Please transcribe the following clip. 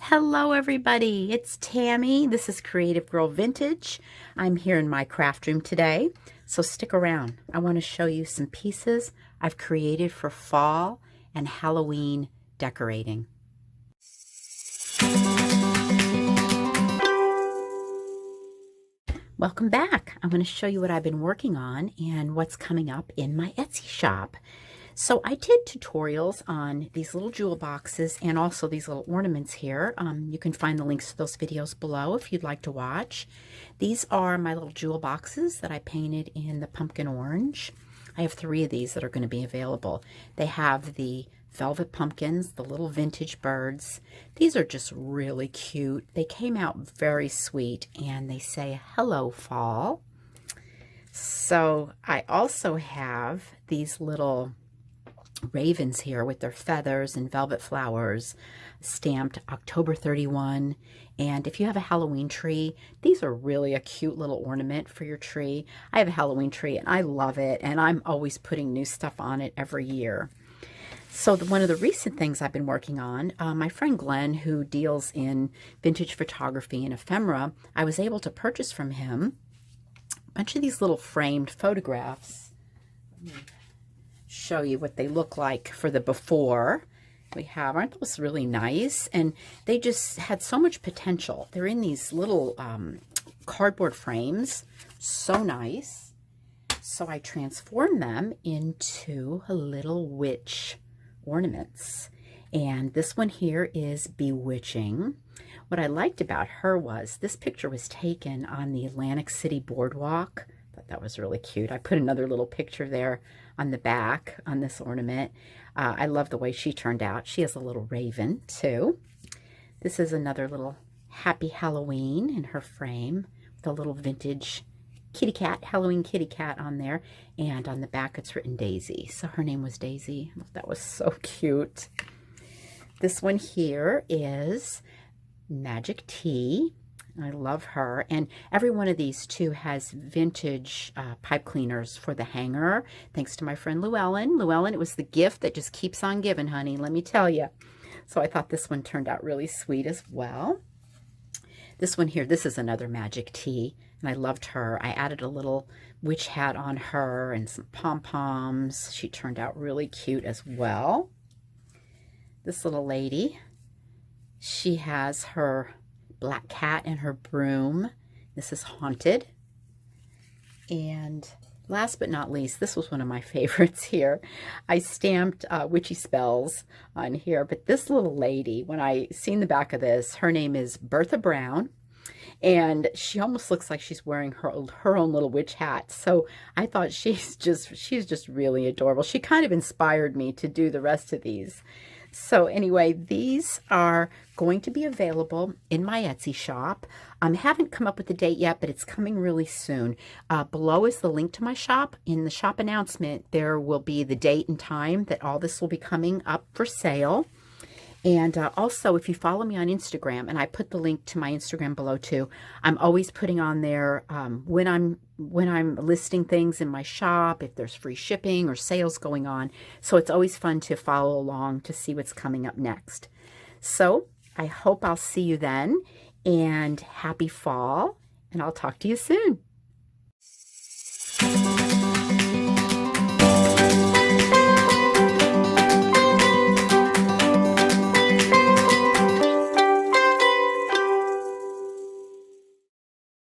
Hello everybody, it's Tammy. This is Creative Girl Vintage. I'm here in my craft room today, so stick around. I want to show you some pieces I've created for fall and Halloween decorating. Welcome back. I'm going to show you what I've been working on and what's coming up in my Etsy shop. So I did tutorials on these little jewel boxes and also these little ornaments here. You can find the links to those videos below if you'd like to watch. These are my little jewel boxes that I painted in the pumpkin orange. I have 3 of these that are going to be available. They have the velvet pumpkins, the little vintage birds. These are just really cute. They came out very sweet and they say, "Hello, fall." So I also have these little ravens here with their feathers and velvet flowers, stamped October 31. And if you have a Halloween tree, these are really a cute little ornament for your tree. I have a Halloween tree and I love it, and I'm always putting new stuff on it every year. So one of the recent things I've been working on, my friend Glenn, who deals in vintage photography and ephemera, I was able to purchase from him a bunch of these little framed photographs. Show you what they look like for the before. We have, aren't those really nice? And they just had so much potential. They're in these little cardboard frames, so nice. So I transformed them into little witch ornaments. And this one here is Bewitching. What I liked about her was this picture was taken on the Atlantic City Boardwalk. I thought that was really cute. I put another little picture there on the back on this ornament. I love the way she turned out. She has a little raven too. This is another little Happy Halloween in her frame with a little vintage kitty cat, Halloween kitty cat on there. And on the back it's written Daisy. So her name was Daisy. That was so cute. This one here is Magic Tea. I love her. And every one of these too has vintage pipe cleaners for the hanger, thanks to my friend Llewellyn. Llewellyn, it was the gift that just keeps on giving, honey, let me tell you. So I thought this one turned out really sweet as well. This one here, this is another Magic Tea, and I loved her. I added a little witch hat on her and some pom-poms. She turned out really cute as well. This little lady, she has her black cat and her broom. This is Haunted. And last but not least, this was one of my favorites here. I stamped witchy spells on here, but this little lady, when I seen the back of this, her name is Bertha Brown, and she almost looks like she's wearing her own little witch hat. So I thought she's just really adorable. She kind of inspired me to do the rest of these. So anyway, these are going to be available in my Etsy shop. I haven't come up with the date yet, but it's coming really soon. Below is the link to my shop. In the shop announcement, there will be the date and time that all this will be coming up for sale. And also, if you follow me on Instagram, and I put the link to my Instagram below too, I'm always putting on there when I'm listing things in my shop, if there's free shipping or sales going on. So it's always fun to follow along to see what's coming up next. So I hope I'll see you then, and happy fall, and I'll talk to you soon.